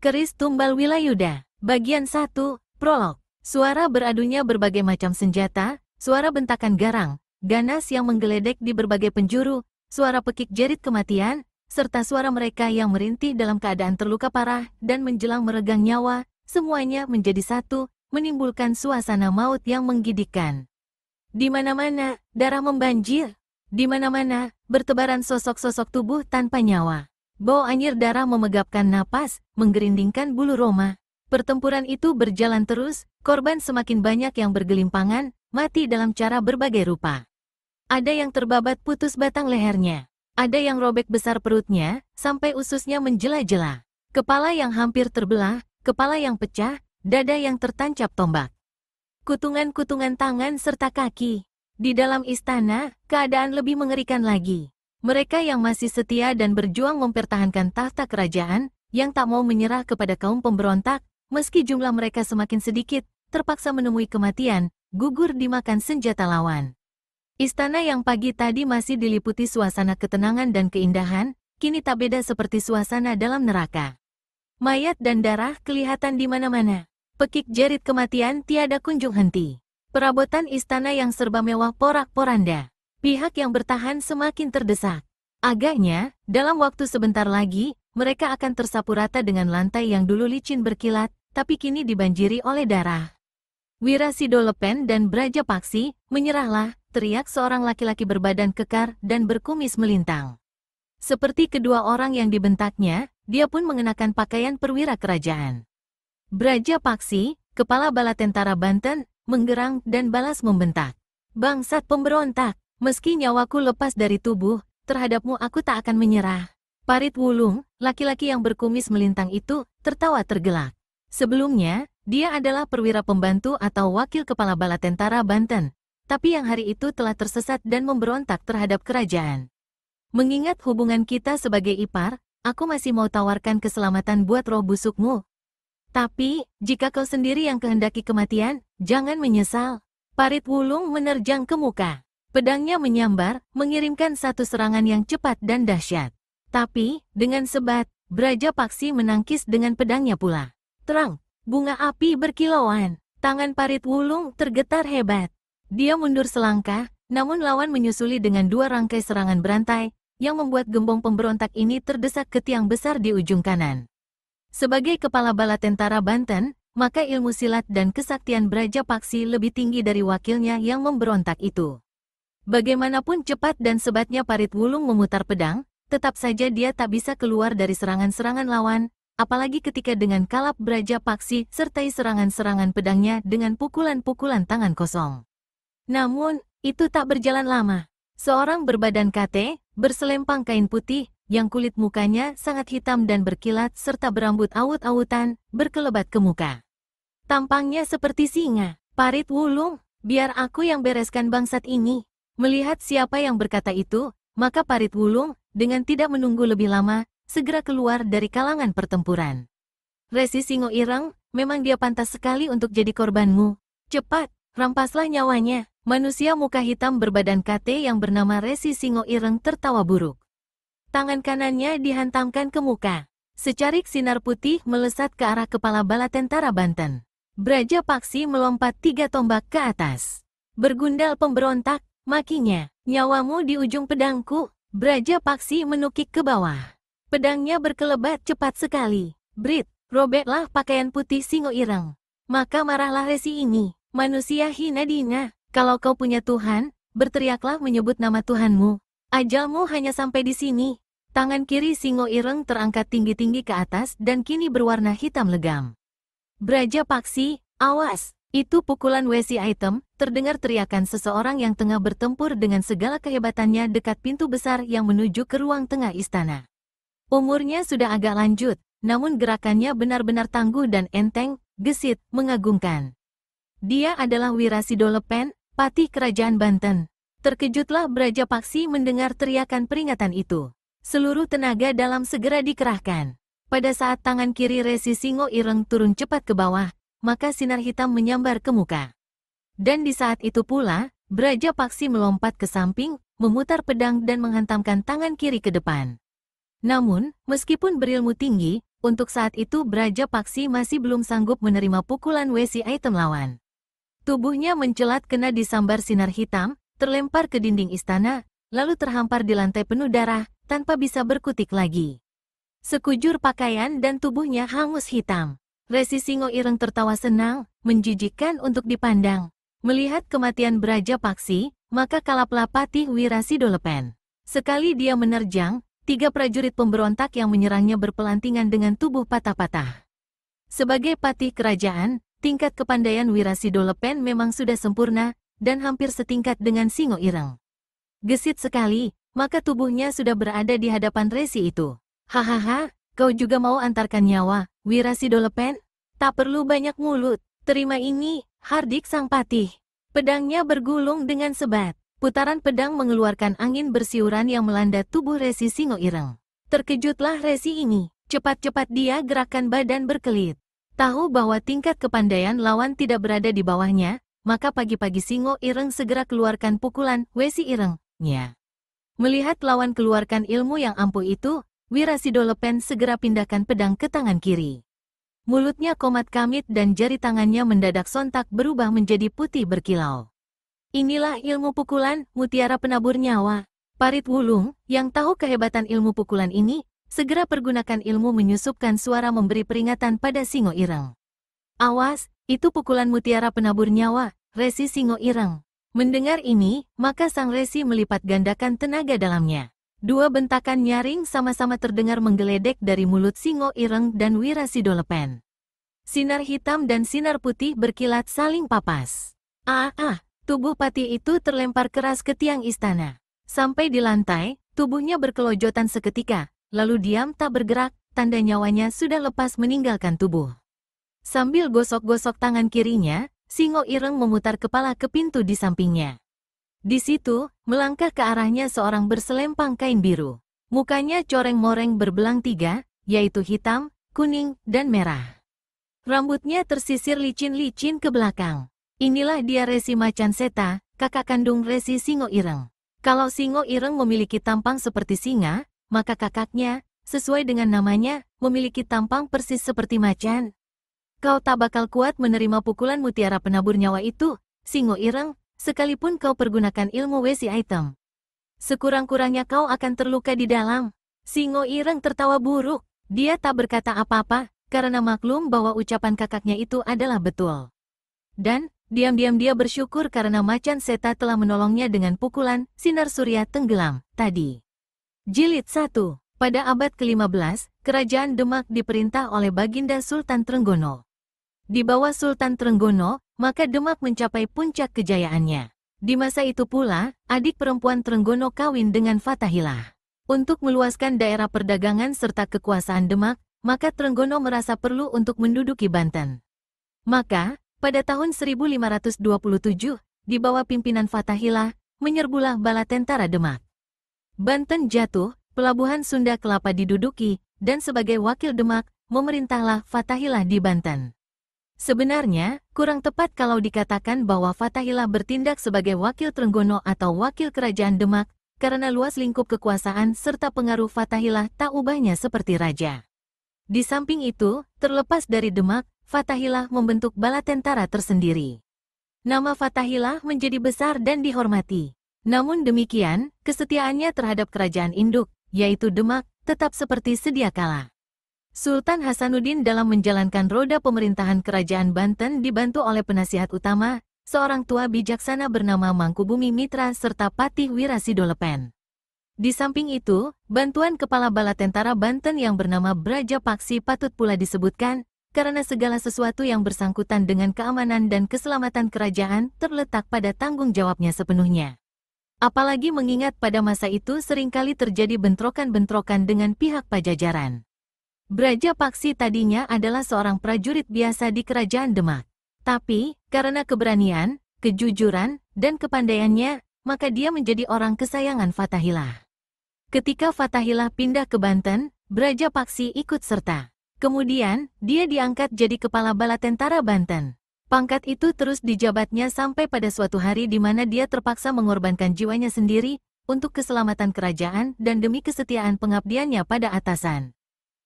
Keris Tumbal Wilayuda. Bagian 1, Prolog. Suara beradunya berbagai macam senjata, suara bentakan garang, ganas yang menggeledek di berbagai penjuru, suara pekik jerit kematian, serta suara mereka yang merintih dalam keadaan terluka parah dan menjelang meregang nyawa, semuanya menjadi satu, menimbulkan suasana maut yang menggigitkan. Di mana-mana, darah membanjir. Di mana-mana, bertebaran sosok-sosok tubuh tanpa nyawa. Bau anyir darah memegapkan napas, menggerindingkan bulu roma. Pertempuran itu berjalan terus, korban semakin banyak yang bergelimpangan, mati dalam cara berbagai rupa. Ada yang terbabat putus batang lehernya. Ada yang robek besar perutnya, sampai ususnya menjela-jela. Kepala yang hampir terbelah, kepala yang pecah, dada yang tertancap tombak. Kutungan-kutungan tangan serta kaki. Di dalam istana, keadaan lebih mengerikan lagi. Mereka yang masih setia dan berjuang mempertahankan tahta kerajaan, yang tak mau menyerah kepada kaum pemberontak, meski jumlah mereka semakin sedikit, terpaksa menemui kematian, gugur dimakan senjata lawan. Istana yang pagi tadi masih diliputi suasana ketenangan dan keindahan, kini tak beda seperti suasana dalam neraka. Mayat dan darah kelihatan di mana-mana. Pekik jerit kematian tiada kunjung henti. Perabotan istana yang serba mewah porak-poranda. Pihak yang bertahan semakin terdesak. Agaknya, dalam waktu sebentar lagi, mereka akan tersapu rata dengan lantai yang dulu licin berkilat, tapi kini dibanjiri oleh darah. Wirasido Lepen dan Braja Paksi, menyerahlah, teriak seorang laki-laki berbadan kekar dan berkumis melintang. Seperti kedua orang yang dibentaknya, dia pun mengenakan pakaian perwira kerajaan. Braja Paksi, kepala bala tentara Banten, menggerang dan balas membentak. Bangsat pemberontak! Meski nyawaku lepas dari tubuh, terhadapmu aku tak akan menyerah. Parit Wulung, laki-laki yang berkumis melintang itu, tertawa tergelak. Sebelumnya, dia adalah perwira pembantu atau wakil kepala bala tentara Banten. Tapi yang hari itu telah tersesat dan memberontak terhadap kerajaan. Mengingat hubungan kita sebagai ipar, aku masih mau tawarkan keselamatan buat roh busukmu. Tapi, jika kau sendiri yang kehendaki kematian, jangan menyesal. Parit Wulung menerjang ke muka. Pedangnya menyambar, mengirimkan satu serangan yang cepat dan dahsyat. Tapi, dengan sebat, Braja Paksi menangkis dengan pedangnya pula. Terang, bunga api berkilauan. Tangan Parit Wulung tergetar hebat. Dia mundur selangkah, namun lawan menyusuli dengan dua rangkai serangan berantai, yang membuat gembong pemberontak ini terdesak ke tiang besar di ujung kanan. Sebagai kepala bala tentara Banten, maka ilmu silat dan kesaktian Braja Paksi lebih tinggi dari wakilnya yang memberontak itu. Bagaimanapun cepat dan sebatnya Parit Wulung memutar pedang, tetap saja dia tak bisa keluar dari serangan-serangan lawan, apalagi ketika dengan kalap Braja Paksi sertai serangan-serangan pedangnya dengan pukulan-pukulan tangan kosong. Namun, itu tak berjalan lama. Seorang berbadan kate, berselempang kain putih, yang kulit mukanya sangat hitam dan berkilat serta berambut awut-awutan, berkelebat ke muka. Tampangnya seperti singa. Parit Wulung, biar aku yang bereskan bangsat ini. Melihat siapa yang berkata itu, maka Parit Wulung, dengan tidak menunggu lebih lama, segera keluar dari kalangan pertempuran. Resi Singo Ireng, memang dia pantas sekali untuk jadi korbanmu. Cepat, rampaslah nyawanya. Manusia muka hitam berbadan kate yang bernama Resi Singo Ireng tertawa buruk. Tangan kanannya dihantamkan ke muka. Secarik sinar putih melesat ke arah kepala bala tentara Banten. Braja Paksi melompat 3 tombak ke atas. Bergundal pemberontak, makinya, nyawamu di ujung pedangku. Braja Paksi menukik ke bawah. Pedangnya berkelebat cepat sekali. Brit, robeklah pakaian putih Singo Ireng. Maka marahlah resi ini. Manusia hina dina, kalau kau punya Tuhan, berteriaklah menyebut nama Tuhanmu. Ajalmu hanya sampai di sini. Tangan kiri Singo Ireng terangkat tinggi-tinggi ke atas dan kini berwarna hitam legam. Braja Paksi, awas! Itu pukulan wesi item, terdengar teriakan seseorang yang tengah bertempur dengan segala kehebatannya dekat pintu besar yang menuju ke ruang tengah istana. Umurnya sudah agak lanjut, namun gerakannya benar-benar tangguh dan enteng, gesit, mengagumkan. Dia adalah Wirasido Lepen, patih kerajaan Banten. Terkejutlah Braja Paksi mendengar teriakan peringatan itu. Seluruh tenaga dalam segera dikerahkan. Pada saat tangan kiri Resi Singo Ireng turun cepat ke bawah, maka sinar hitam menyambar ke muka. Dan di saat itu pula, Braja Paksi melompat ke samping, memutar pedang dan menghantamkan tangan kiri ke depan. Namun, meskipun berilmu tinggi, untuk saat itu Braja Paksi masih belum sanggup menerima pukulan WC item lawan. Tubuhnya mencelat kena disambar sinar hitam, terlempar ke dinding istana, lalu terhampar di lantai penuh darah, tanpa bisa berkutik lagi. Sekujur pakaian dan tubuhnya hangus hitam. Resi Singo Ireng tertawa senang, menjijikkan untuk dipandang. Melihat kematian Braja Paksi, maka kalaplah Patih Wirasidolepen. Sekali dia menerjang, 3 prajurit pemberontak yang menyerangnya berpelantingan dengan tubuh patah-patah. Sebagai patih kerajaan, tingkat kepandaian Wirasidolepen memang sudah sempurna, dan hampir setingkat dengan Singo Ireng. Gesit sekali, maka tubuhnya sudah berada di hadapan resi itu. Hahaha, kau juga mau antarkan nyawa, Wirasidolepen? Tak perlu banyak mulut, terima ini, hardik sang patih. Pedangnya bergulung dengan sebat. Putaran pedang mengeluarkan angin bersiuran yang melanda tubuh resi Singo Ireng. Terkejutlah resi ini, cepat-cepat dia gerakkan badan berkelit. Tahu bahwa tingkat kepandaian lawan tidak berada di bawahnya, maka pagi-pagi Singo Ireng segera keluarkan pukulan Wesi Ireng-nya. Melihat lawan keluarkan ilmu yang ampuh itu, Wirasidolepen segera pindahkan pedang ke tangan kiri. Mulutnya komat kamit dan jari tangannya mendadak sontak berubah menjadi putih berkilau. Inilah ilmu pukulan, mutiara penabur nyawa. Parit Wulung, yang tahu kehebatan ilmu pukulan ini, segera pergunakan ilmu menyusupkan suara memberi peringatan pada Singo Ireng. Awas, itu pukulan mutiara penabur nyawa, resi Singo Ireng. Mendengar ini, maka sang resi melipat gandakan tenaga dalamnya. 2 bentakan nyaring sama-sama terdengar menggeledek dari mulut Singo Ireng dan Wirasidolepen. Sinar hitam dan sinar putih berkilat saling papas. Tubuh patih itu terlempar keras ke tiang istana. Sampai di lantai, tubuhnya berkelojotan seketika, lalu diam tak bergerak, tanda nyawanya sudah lepas meninggalkan tubuh. Sambil gosok-gosok tangan kirinya, Singo Ireng memutar kepala ke pintu di sampingnya. Di situ, melangkah ke arahnya seorang berselempang kain biru. Mukanya coreng-moreng berbelang 3, yaitu hitam, kuning, dan merah. Rambutnya tersisir licin-licin ke belakang. Inilah dia Resi Macan Seta, kakak kandung Resi Singo Ireng. Kalau Singo Ireng memiliki tampang seperti singa, maka kakaknya, sesuai dengan namanya, memiliki tampang persis seperti macan. Kau tak bakal kuat menerima pukulan mutiara penabur nyawa itu, Singo Ireng, sekalipun kau pergunakan ilmu Wesi item. Sekurang-kurangnya kau akan terluka di dalam. Singo Ireng tertawa buruk. Dia tak berkata apa-apa, karena maklum bahwa ucapan kakaknya itu adalah betul. Dan, diam-diam dia bersyukur karena Macan Seta telah menolongnya dengan pukulan sinar surya tenggelam tadi. Jilid 1. Pada abad ke-15, Kerajaan Demak diperintah oleh Baginda Sultan Trenggono. Di bawah Sultan Trenggono, maka Demak mencapai puncak kejayaannya. Di masa itu pula, adik perempuan Trenggono kawin dengan Fathahilah. Untuk meluaskan daerah perdagangan serta kekuasaan Demak, maka Trenggono merasa perlu untuk menduduki Banten. Maka, pada tahun 1527, di bawah pimpinan Fathahilah, menyerbulah bala tentara Demak. Banten jatuh, pelabuhan Sunda Kelapa diduduki, dan sebagai wakil Demak, memerintahlah Fathahilah di Banten. Sebenarnya, kurang tepat kalau dikatakan bahwa Fathahilah bertindak sebagai wakil Trenggono atau wakil kerajaan Demak, karena luas lingkup kekuasaan serta pengaruh Fathahilah tak ubahnya seperti raja. Di samping itu, terlepas dari Demak, Fathahilah membentuk bala tentara tersendiri. Nama Fathahilah menjadi besar dan dihormati. Namun demikian, kesetiaannya terhadap kerajaan induk, yaitu Demak, tetap seperti sedia kala. Sultan Hasanuddin dalam menjalankan roda pemerintahan kerajaan Banten dibantu oleh penasihat utama, seorang tua bijaksana bernama Mangkubumi Mitra serta Patih Wirasidolepen. Di samping itu, bantuan kepala bala tentara Banten yang bernama Braja Paksi patut pula disebutkan, karena segala sesuatu yang bersangkutan dengan keamanan dan keselamatan kerajaan terletak pada tanggung jawabnya sepenuhnya. Apalagi mengingat pada masa itu seringkali terjadi bentrokan-bentrokan dengan pihak Pajajaran. Braja Paksi tadinya adalah seorang prajurit biasa di kerajaan Demak. Tapi, karena keberanian, kejujuran, dan kepandaiannya, maka dia menjadi orang kesayangan Fathahilah. Ketika Fathahilah pindah ke Banten, Braja Paksi ikut serta. Kemudian, dia diangkat jadi kepala bala tentara Banten. Pangkat itu terus dijabatnya sampai pada suatu hari di mana dia terpaksa mengorbankan jiwanya sendiri untuk keselamatan kerajaan dan demi kesetiaan pengabdiannya pada atasan.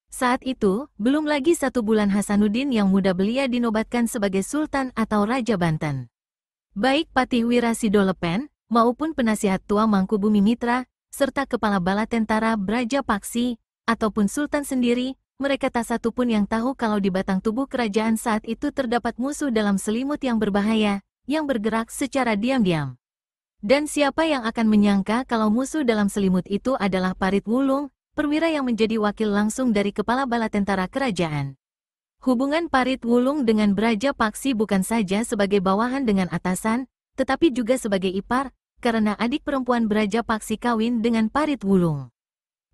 Saat itu, belum lagi 1 bulan Hasanuddin yang muda belia dinobatkan sebagai Sultan atau Raja Banten. Baik Patih Wirasidolepen, maupun penasihat tua Mangkubumi Mitra, serta kepala bala tentara Braja Paksi, ataupun Sultan sendiri, mereka tak satu pun yang tahu kalau di batang tubuh kerajaan saat itu terdapat musuh dalam selimut yang berbahaya, yang bergerak secara diam-diam. Dan siapa yang akan menyangka kalau musuh dalam selimut itu adalah Parit Wulung, perwira yang menjadi wakil langsung dari kepala bala tentara kerajaan. Hubungan Parit Wulung dengan Braja Paksi bukan saja sebagai bawahan dengan atasan, tetapi juga sebagai ipar, karena adik perempuan Braja Paksi kawin dengan Parit Wulung.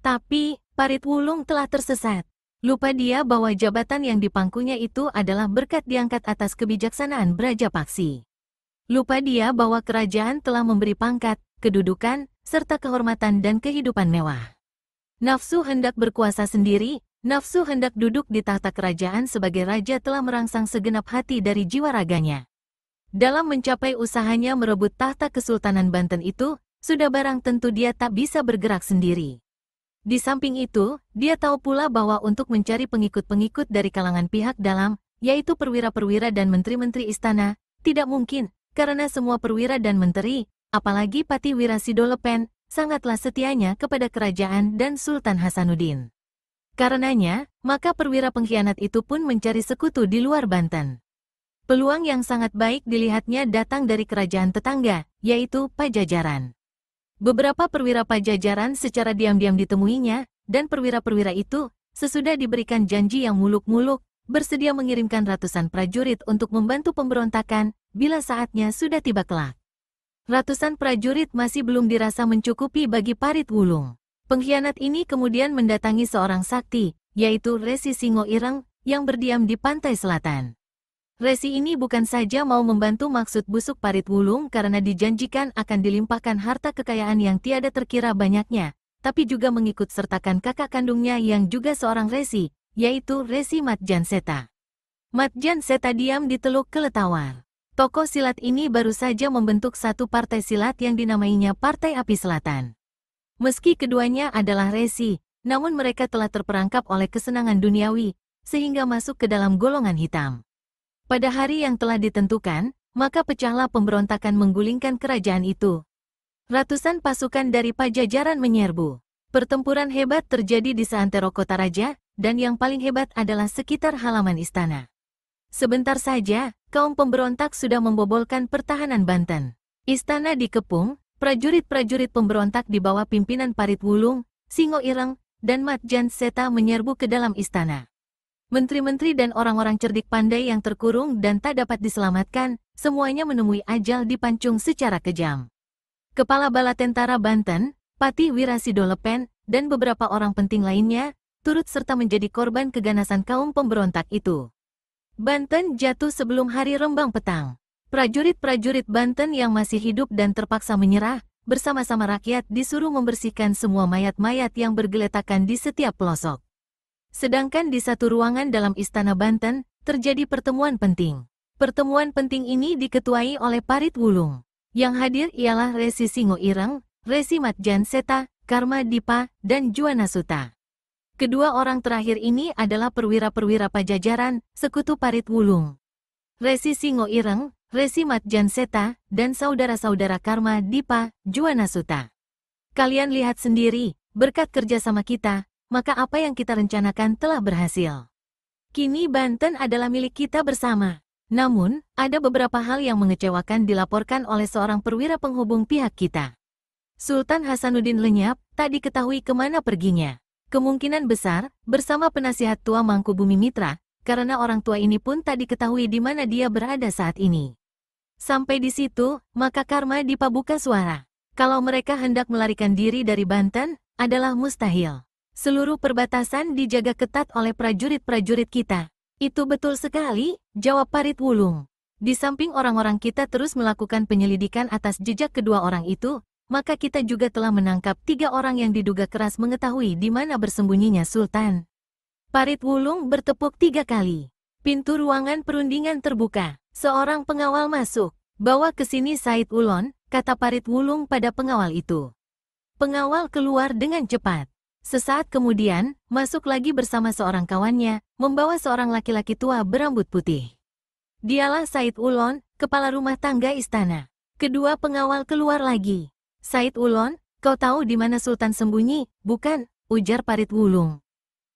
Tapi, Parit Wulung telah tersesat. Lupa dia bahwa jabatan yang dipangkunya itu adalah berkat diangkat atas kebijaksanaan Braja Paksi. Lupa dia bahwa kerajaan telah memberi pangkat, kedudukan, serta kehormatan dan kehidupan mewah. Nafsu hendak berkuasa sendiri, nafsu hendak duduk di tahta kerajaan sebagai raja telah merangsang segenap hati dari jiwa raganya. Dalam mencapai usahanya merebut tahta Kesultanan Banten itu, sudah barang tentu dia tak bisa bergerak sendiri. Di samping itu, dia tahu pula bahwa untuk mencari pengikut-pengikut dari kalangan pihak dalam, yaitu perwira-perwira dan menteri-menteri istana, tidak mungkin, karena semua perwira dan menteri, apalagi Patih Wirasidolepen, sangatlah setianya kepada kerajaan dan Sultan Hasanuddin. Karenanya, maka perwira pengkhianat itu pun mencari sekutu di luar Banten. Peluang yang sangat baik dilihatnya datang dari kerajaan tetangga, yaitu Pajajaran. Beberapa perwira Pajajaran secara diam-diam ditemuinya, dan perwira-perwira itu, sesudah diberikan janji yang muluk-muluk, bersedia mengirimkan ratusan prajurit untuk membantu pemberontakan, bila saatnya sudah tiba kelak. Ratusan prajurit masih belum dirasa mencukupi bagi Parit Wulung. Pengkhianat ini kemudian mendatangi seorang sakti, yaitu Resi Singo Ireng, yang berdiam di pantai selatan. Resi ini bukan saja mau membantu maksud busuk Parit Wulung karena dijanjikan akan dilimpahkan harta kekayaan yang tiada terkira banyaknya, tapi juga mengikut sertakan kakak kandungnya yang juga seorang resi, yaitu Resi Matjan Seta. Matjan Seta diam di Teluk Keletawar. Tokoh silat ini baru saja membentuk satu partai silat yang dinamainya Partai Api Selatan. Meski keduanya adalah resi, namun mereka telah terperangkap oleh kesenangan duniawi, sehingga masuk ke dalam golongan hitam. Pada hari yang telah ditentukan, maka pecahlah pemberontakan menggulingkan kerajaan itu. Ratusan pasukan dari Pajajaran menyerbu. Pertempuran hebat terjadi di seantero kota raja, dan yang paling hebat adalah sekitar halaman istana. Sebentar saja, kaum pemberontak sudah membobolkan pertahanan Banten. Istana dikepung, prajurit-prajurit pemberontak di bawah pimpinan Parit Wulung, Singo Ireng, dan Matjan Seta menyerbu ke dalam istana. Menteri-menteri dan orang-orang cerdik pandai yang terkurung dan tak dapat diselamatkan, semuanya menemui ajal dipancung secara kejam. Kepala Bala Tentara Banten, Patih Wirasidolepen, dan beberapa orang penting lainnya, turut serta menjadi korban keganasan kaum pemberontak itu. Banten jatuh sebelum hari rembang petang. Prajurit-prajurit Banten yang masih hidup dan terpaksa menyerah, bersama-sama rakyat disuruh membersihkan semua mayat-mayat yang bergeletakan di setiap pelosok. Sedangkan di satu ruangan dalam Istana Banten, terjadi pertemuan penting. Pertemuan penting ini diketuai oleh Parit Wulung. Yang hadir ialah Resi Singo Ireng, Resi Matjan Seta, Karma Dipa, dan Juana Suta. Kedua orang terakhir ini adalah perwira-perwira Pajajaran, sekutu Parit Wulung. Resi Singo Ireng, Resi Matjan Seta, dan saudara-saudara Karma Dipa, Juana Suta. Kalian lihat sendiri, berkat kerjasama kita, maka apa yang kita rencanakan telah berhasil. Kini Banten adalah milik kita bersama. Namun, ada beberapa hal yang mengecewakan dilaporkan oleh seorang perwira penghubung pihak kita. Sultan Hasanuddin lenyap, tak diketahui kemana perginya. Kemungkinan besar, bersama penasihat tua Mangkubumi Mitra, karena orang tua ini pun tak diketahui di mana dia berada saat ini. Sampai di situ, maka Karma Dipa buka suara. Kalau mereka hendak melarikan diri dari Banten, adalah mustahil. Seluruh perbatasan dijaga ketat oleh prajurit-prajurit kita. Itu betul sekali, jawab Parit Wulung. Di samping orang-orang kita terus melakukan penyelidikan atas jejak kedua orang itu, maka kita juga telah menangkap 3 orang yang diduga keras mengetahui di mana bersembunyinya Sultan. Parit Wulung bertepuk 3 kali. Pintu ruangan perundingan terbuka. Seorang pengawal masuk. Bawa ke sini Said Ulon, kata Parit Wulung pada pengawal itu. Pengawal keluar dengan cepat. Sesaat kemudian, masuk lagi bersama seorang kawannya, membawa seorang laki-laki tua berambut putih. Dialah Said Ulon, kepala rumah tangga istana. Kedua pengawal keluar lagi. Said Ulon, kau tahu di mana Sultan sembunyi, bukan? Ujar Parit Wulung.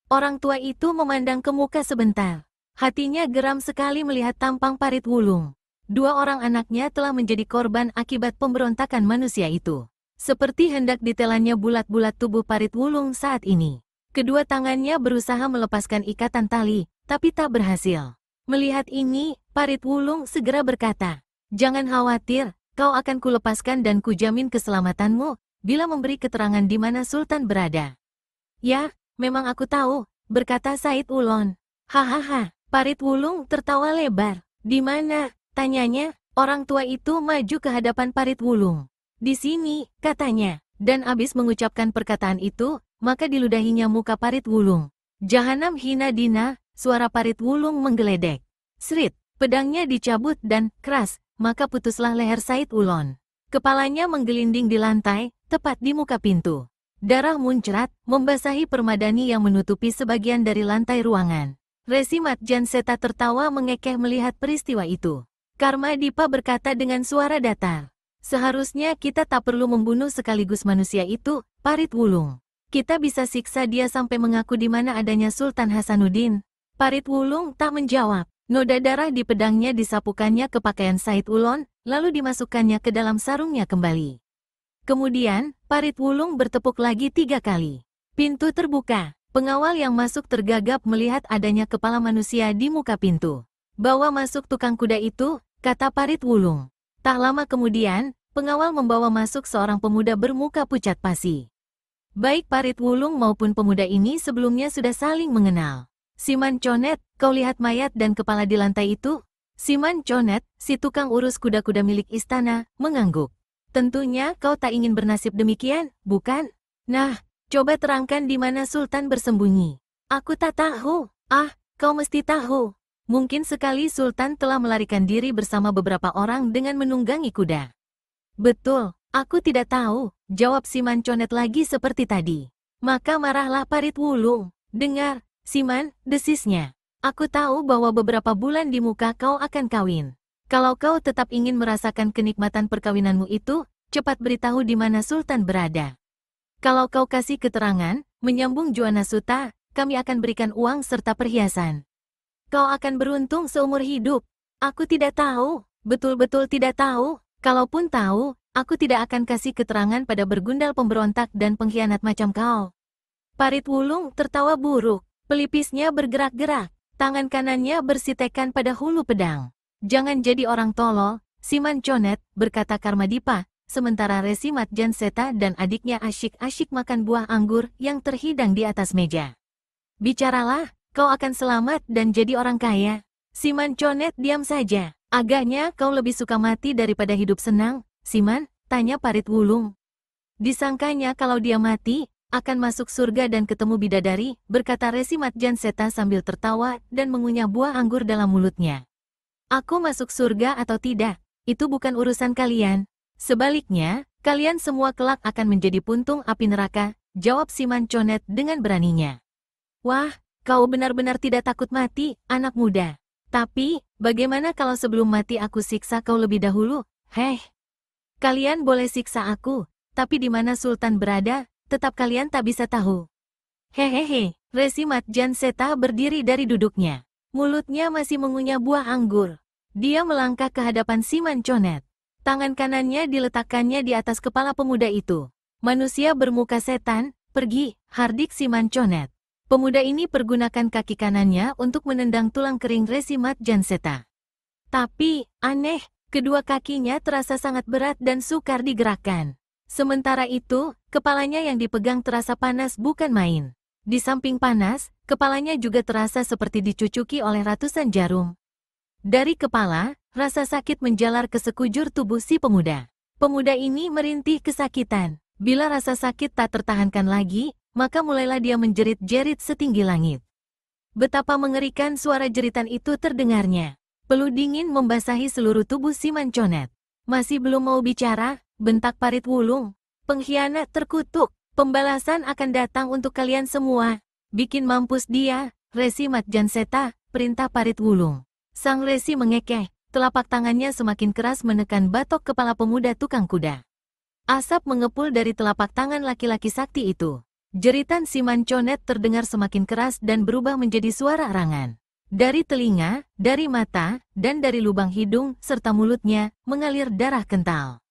Orang tua itu memandang ke muka sebentar. Hatinya geram sekali melihat tampang Parit Wulung. Dua orang anaknya telah menjadi korban akibat pemberontakan manusia itu. Seperti hendak ditelannya bulat-bulat tubuh Parit Wulung saat ini. Kedua tangannya berusaha melepaskan ikatan tali, tapi tak berhasil. Melihat ini, Parit Wulung segera berkata, "Jangan khawatir, kau akan kulepaskan dan kujamin keselamatanmu, bila memberi keterangan di mana Sultan berada." "Ya, memang aku tahu," berkata Said Ulon. "Hahaha," Parit Wulung tertawa lebar. "Di mana?" tanyanya. Orang tua itu maju ke hadapan Parit Wulung. "Di sini," katanya. Dan abis mengucapkan perkataan itu, maka diludahinya muka Parit Wulung. "Jahanam hina dina," suara Parit Wulung menggeledek. Srit, pedangnya dicabut dan, keras, maka putuslah leher Said Ulon. Kepalanya menggelinding di lantai, tepat di muka pintu. Darah muncrat, membasahi permadani yang menutupi sebagian dari lantai ruangan. Resi Matjan Seta tertawa mengekeh melihat peristiwa itu. Karma Dipa berkata dengan suara datar, "Seharusnya kita tak perlu membunuh sekaligus manusia itu, Parit Wulung. Kita bisa siksa dia sampai mengaku di mana adanya Sultan Hasanuddin." Parit Wulung tak menjawab. Noda darah di pedangnya disapukannya ke pakaian Said Ulon, lalu dimasukkannya ke dalam sarungnya kembali. Kemudian, Parit Wulung bertepuk lagi 3 kali. Pintu terbuka. Pengawal yang masuk tergagap melihat adanya kepala manusia di muka pintu. "Bawa masuk tukang kuda itu," kata Parit Wulung. Tak lama kemudian, pengawal membawa masuk seorang pemuda bermuka pucat pasi. Baik Parit Wulung maupun pemuda ini sebelumnya sudah saling mengenal. "Siman Conet, kau lihat mayat dan kepala di lantai itu?" Siman Conet, si tukang urus kuda-kuda milik istana, mengangguk. "Tentunya kau tak ingin bernasib demikian, bukan? Nah, coba terangkan di mana Sultan bersembunyi." "Aku tak tahu." "Ah, kau mesti tahu. Mungkin sekali Sultan telah melarikan diri bersama beberapa orang dengan menunggangi kuda." "Betul, aku tidak tahu," jawab Siman Conet lagi seperti tadi. Maka marahlah Parit Wulung. "Dengar, Siman," desisnya. "Aku tahu bahwa beberapa bulan di muka kau akan kawin. Kalau kau tetap ingin merasakan kenikmatan perkawinanmu itu, cepat beritahu di mana Sultan berada. Kalau kau kasih keterangan, menyambung Juana Suta, kami akan berikan uang serta perhiasan. Kau akan beruntung seumur hidup." "Aku tidak tahu, betul-betul tidak tahu. Kalaupun tahu, aku tidak akan kasih keterangan pada bergundal pemberontak dan pengkhianat macam kau." Parit Wulung tertawa buruk. Pelipisnya bergerak-gerak. Tangan kanannya bersitekan pada hulu pedang. "Jangan jadi orang tolol, Siman Conet," berkata Karma Dipa, sementara Resi Matjan Seta dan adiknya asyik-asyik makan buah anggur yang terhidang di atas meja. "Bicaralah, kau akan selamat dan jadi orang kaya." Siman Conet diam saja. "Agaknya kau lebih suka mati daripada hidup senang, Siman?" tanya Parit Wulung. "Disangkanya kalau dia mati, akan masuk surga dan ketemu bidadari," berkata Resi Matjan Seta sambil tertawa dan mengunyah buah anggur dalam mulutnya. "Aku masuk surga atau tidak, itu bukan urusan kalian. Sebaliknya, kalian semua kelak akan menjadi puntung api neraka," jawab Siman Conet dengan beraninya. "Wah, kau benar-benar tidak takut mati, anak muda. Tapi, bagaimana kalau sebelum mati aku siksa kau lebih dahulu? Heh, kalian boleh siksa aku, tapi di mana Sultan berada, tetap kalian tak bisa tahu." "Hehehe," Resi Matjan Seta berdiri dari duduknya. Mulutnya masih mengunyah buah anggur. Dia melangkah ke hadapan Siman Conet. Tangan kanannya diletakkannya di atas kepala pemuda itu. "Manusia bermuka setan, pergi," hardik Siman Conet. Pemuda ini pergunakan kaki kanannya untuk menendang tulang kering Resi Matjan Seta. Tapi, aneh, kedua kakinya terasa sangat berat dan sukar digerakkan. Sementara itu, kepalanya yang dipegang terasa panas bukan main. Di samping panas, kepalanya juga terasa seperti dicucuki oleh ratusan jarum. Dari kepala, rasa sakit menjalar ke sekujur tubuh si pemuda. Pemuda ini merintih kesakitan. Bila rasa sakit tak tertahankan lagi, maka mulailah dia menjerit-jerit setinggi langit. Betapa mengerikan suara jeritan itu terdengarnya. Peluh dingin membasahi seluruh tubuh Siman Conet. "Masih belum mau bicara?" bentak Parit Wulung. "Pengkhianat terkutuk, Pembalasan akan datang untuk kalian semua. Bikin mampus dia, Resi Matjanseta, perintah Parit Wulung. Sang Resi mengekeh, telapak tangannya semakin keras menekan batok kepala pemuda tukang kuda. Asap mengepul dari telapak tangan laki-laki sakti itu. Jeritan si Manconet terdengar semakin keras dan berubah menjadi suara arangan. Dari telinga, dari mata, dan dari lubang hidung, serta mulutnya, mengalir darah kental.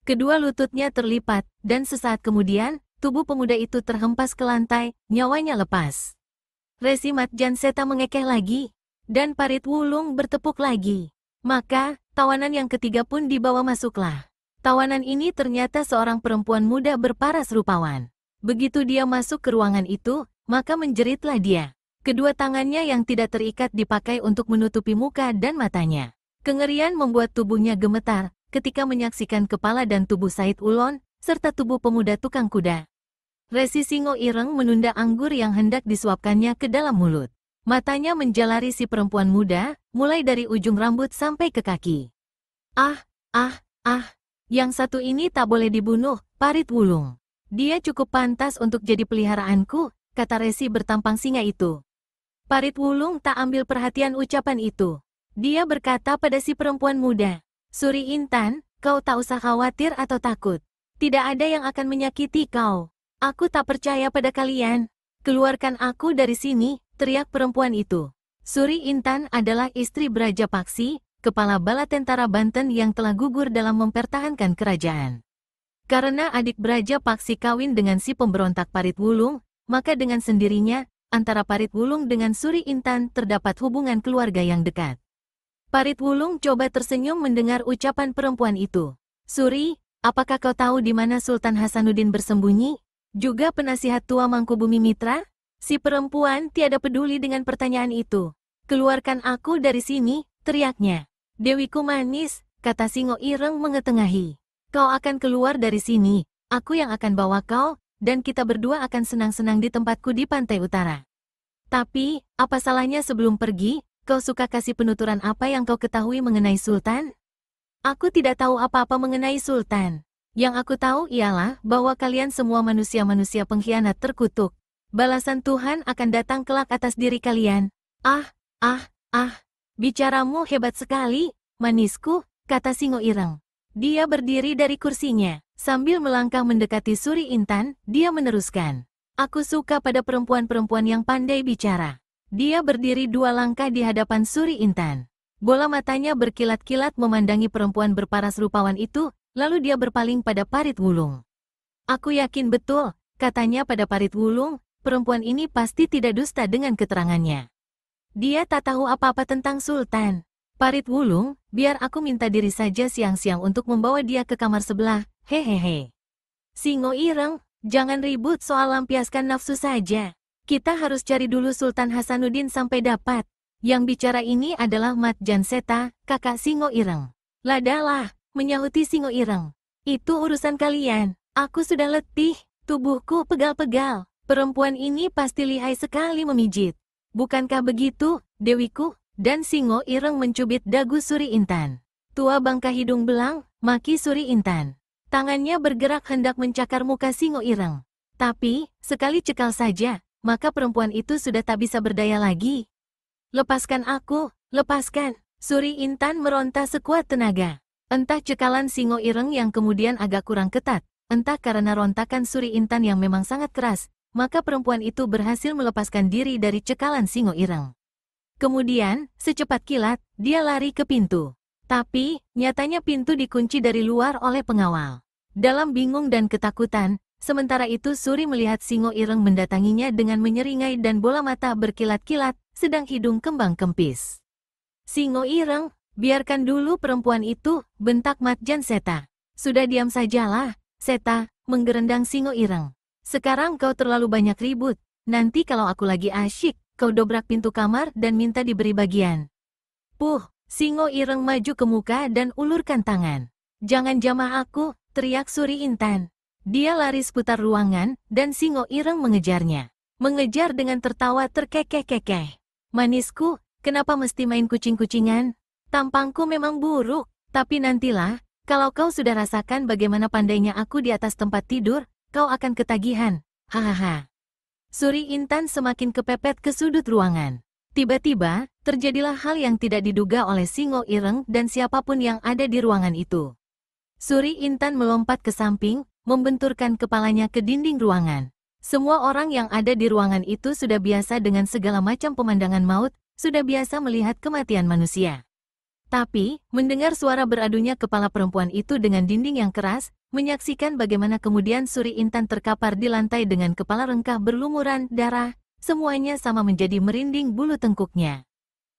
Kedua lututnya terlipat, dan sesaat kemudian, tubuh pemuda itu terhempas ke lantai, nyawanya lepas. Resi Matjanseta mengekeh lagi, dan Parit Wulung bertepuk lagi. Maka, tawanan yang ketiga pun dibawa masuklah. Tawanan ini ternyata seorang perempuan muda berparas rupawan. Begitu dia masuk ke ruangan itu, maka menjeritlah dia. Kedua tangannya yang tidak terikat dipakai untuk menutupi muka dan matanya. Kengerian membuat tubuhnya gemetar ketika menyaksikan kepala dan tubuh Said Ulon, serta tubuh pemuda tukang kuda. Resi Singo Ireng menunda anggur yang hendak disuapkannya ke dalam mulut. Matanya menjalari si perempuan muda, mulai dari ujung rambut sampai ke kaki. Ah, yang satu ini tak boleh dibunuh, Parit Wulung. Dia cukup pantas untuk jadi peliharaanku, kata Resi bertampang singa itu. Parit Wulung tak ambil perhatian ucapan itu. Dia berkata pada si perempuan muda, Suri Intan, kau tak usah khawatir atau takut. Tidak ada yang akan menyakiti kau. Aku tak percaya pada kalian. Keluarkan aku dari sini, teriak perempuan itu. Suri Intan adalah istri Braja Paksi, kepala bala tentara Banten yang telah gugur dalam mempertahankan kerajaan. Karena adik Braja Paksi kawin dengan si pemberontak Parit Wulung, maka dengan sendirinya, antara Parit Wulung dengan Suri Intan terdapat hubungan keluarga yang dekat. Parit Wulung coba tersenyum mendengar ucapan perempuan itu. Suri, apakah kau tahu di mana Sultan Hasanuddin bersembunyi? Juga penasihat tua Mangkubumi Mitra? Si perempuan tiada peduli dengan pertanyaan itu. Keluarkan aku dari sini, teriaknya. Dewiku manis, kata Singo Ireng mengetengahi. Kau akan keluar dari sini, aku yang akan bawa kau, dan kita berdua akan senang-senang di tempatku di pantai utara. Tapi, apa salahnya sebelum pergi, kau suka kasih penuturan apa yang kau ketahui mengenai Sultan? Aku tidak tahu apa-apa mengenai Sultan. Yang aku tahu ialah bahwa kalian semua manusia-manusia pengkhianat terkutuk. Balasan Tuhan akan datang kelak atas diri kalian. Bicaramu hebat sekali, manisku, kata Singo Ireng. Dia berdiri dari kursinya. Sambil melangkah mendekati Suri Intan, dia meneruskan. Aku suka pada perempuan-perempuan yang pandai bicara. Dia berdiri 2 langkah di hadapan Suri Intan. Bola matanya berkilat-kilat memandangi perempuan berparas rupawan itu, lalu dia berpaling pada Parit Wulung. Aku yakin betul, katanya pada Parit Wulung, perempuan ini pasti tidak dusta dengan keterangannya. Dia tak tahu apa-apa tentang Sultan. Parit Wulung, biar aku minta diri saja siang-siang untuk membawa dia ke kamar sebelah, hehehe. Singo Ireng, jangan ribut soal lampiaskan nafsu saja. Kita harus cari dulu Sultan Hasanuddin sampai dapat. Yang bicara ini adalah Matjanseta, kakak Singo Ireng. Ladalah, menyahuti Singo Ireng. Itu urusan kalian. Aku sudah letih, tubuhku pegal-pegal. Perempuan ini pasti lihai sekali memijit. Bukankah begitu, Dewiku? Dan Singo Ireng mencubit dagu Suri Intan. Tua bangka hidung belang, maki Suri Intan. Tangannya bergerak hendak mencakar muka Singo Ireng. Tapi, sekali cekal saja, maka perempuan itu sudah tak bisa berdaya lagi. Lepaskan aku, lepaskan. Suri Intan meronta sekuat tenaga. Entah cekalan Singo Ireng yang kemudian agak kurang ketat, entah karena rontakan Suri Intan yang memang sangat keras, maka perempuan itu berhasil melepaskan diri dari cekalan Singo Ireng. Kemudian, secepat kilat, dia lari ke pintu. Tapi, nyatanya pintu dikunci dari luar oleh pengawal. Dalam bingung dan ketakutan, sementara itu Suri melihat Singo Ireng mendatanginya dengan menyeringai dan bola mata berkilat-kilat, sedang hidung kembang kempis. Singo Ireng, biarkan dulu perempuan itu, bentak Matjanseta. Sudah diam sajalah, Seta, menggerendang Singo Ireng. Sekarang kau terlalu banyak ribut, nanti kalau aku lagi asyik, kau dobrak pintu kamar dan minta diberi bagian. Puh, Singo Ireng maju ke muka dan ulurkan tangan. Jangan jamah aku, teriak Suri Intan. Dia lari seputar ruangan, dan Singo Ireng mengejarnya. Mengejar dengan tertawa terkekeh-kekeh. Manisku, kenapa mesti main kucing-kucingan? Tampangku memang buruk, tapi nantilah, kalau kau sudah rasakan bagaimana pandainya aku di atas tempat tidur, kau akan ketagihan. Hahaha. Suri Intan semakin kepepet ke sudut ruangan. Tiba-tiba, terjadilah hal yang tidak diduga oleh Singo Ireng dan siapapun yang ada di ruangan itu. Suri Intan melompat ke samping, membenturkan kepalanya ke dinding ruangan. Semua orang yang ada di ruangan itu sudah biasa dengan segala macam pemandangan maut, sudah biasa melihat kematian manusia. Tapi, mendengar suara beradunya kepala perempuan itu dengan dinding yang keras, menyaksikan bagaimana kemudian Suri Intan terkapar di lantai dengan kepala rengkah berlumuran darah, semuanya sama menjadi merinding bulu tengkuknya.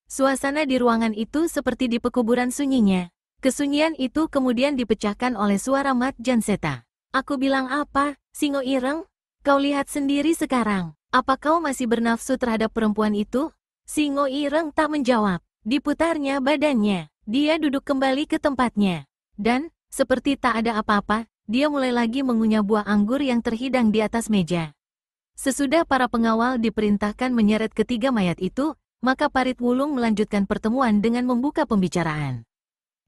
Suasana di ruangan itu seperti di pekuburan sunyinya. Kesunyian itu kemudian dipecahkan oleh suara Mat Janseta. Aku bilang apa, Singo Ireng? Kau lihat sendiri sekarang. Apa kau masih bernafsu terhadap perempuan itu? Singo Ireng tak menjawab. Diputarnya badannya. Dia duduk kembali ke tempatnya. Dan, seperti tak ada apa-apa, dia mulai lagi mengunyah buah anggur yang terhidang di atas meja. Sesudah para pengawal diperintahkan menyeret ketiga mayat itu, maka Parit Wulung melanjutkan pertemuan dengan membuka pembicaraan.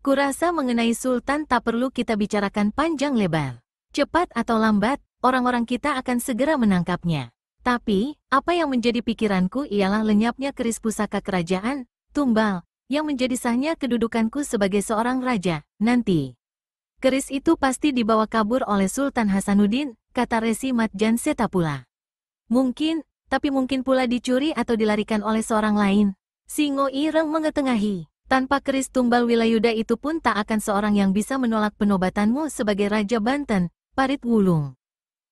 Kurasa mengenai Sultan tak perlu kita bicarakan panjang lebar. Cepat atau lambat, orang-orang kita akan segera menangkapnya. Tapi, apa yang menjadi pikiranku ialah lenyapnya keris pusaka kerajaan, Tumbal, yang menjadi sahnya kedudukanku sebagai seorang raja, nanti. Keris itu pasti dibawa kabur oleh Sultan Hasanuddin, kata Resi Mat Janseta pula. Mungkin, tapi mungkin pula dicuri atau dilarikan oleh seorang lain. Singo Ireng mengetengahi. Tanpa keris Tumbal Wilayuda itu pun tak akan seorang yang bisa menolak penobatanmu sebagai Raja Banten, Parit Wulung.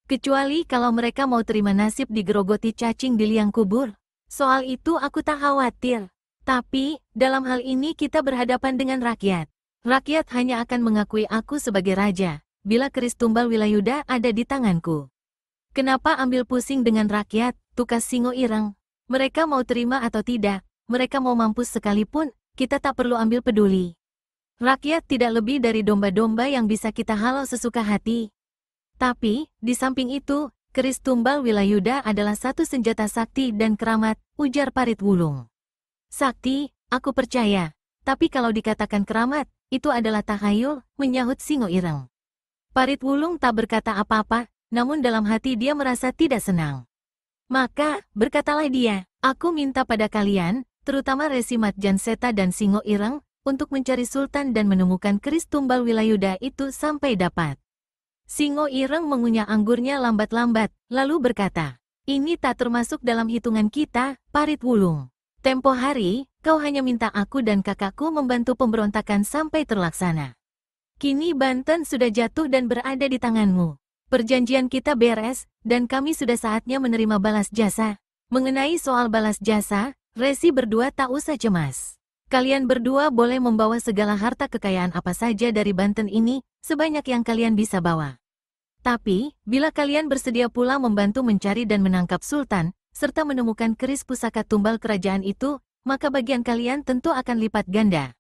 Kecuali kalau mereka mau terima nasib digerogoti cacing di liang kubur. Soal itu aku tak khawatir. Tapi, dalam hal ini kita berhadapan dengan rakyat. Rakyat hanya akan mengakui aku sebagai raja, bila keris Tumbal Wilayuda ada di tanganku. Kenapa ambil pusing dengan rakyat, tukas Singo Ireng? Mereka mau terima atau tidak, mereka mau mampus sekalipun, kita tak perlu ambil peduli. Rakyat tidak lebih dari domba-domba yang bisa kita halau sesuka hati. Tapi, di samping itu, keris Tumbal Wilayuda adalah satu senjata sakti dan keramat, ujar Parit Wulung. Sakti, aku percaya. Tapi kalau dikatakan keramat, itu adalah takhayul, menyahut Singo Ireng. Parit Wulung tak berkata apa-apa, namun dalam hati dia merasa tidak senang. Maka, berkatalah dia, aku minta pada kalian, terutama Resi Mat Janseta dan Singo Ireng, untuk mencari Sultan dan menemukan keris Tumbal Wilayuda itu sampai dapat. Singo Ireng mengunyah anggurnya lambat-lambat, lalu berkata, ini tak termasuk dalam hitungan kita, Parit Wulung. Tempo hari, kau hanya minta aku dan kakakku membantu pemberontakan sampai terlaksana. Kini Banten sudah jatuh dan berada di tanganmu. Perjanjian kita beres, dan kami sudah saatnya menerima balas jasa. Mengenai soal balas jasa, Resi berdua tak usah cemas. Kalian berdua boleh membawa segala harta kekayaan apa saja dari Banten ini, sebanyak yang kalian bisa bawa. Tapi, bila kalian bersedia pula membantu mencari dan menangkap Sultan, serta menemukan keris pusaka tumbal kerajaan itu, maka bagian kalian tentu akan lipat ganda.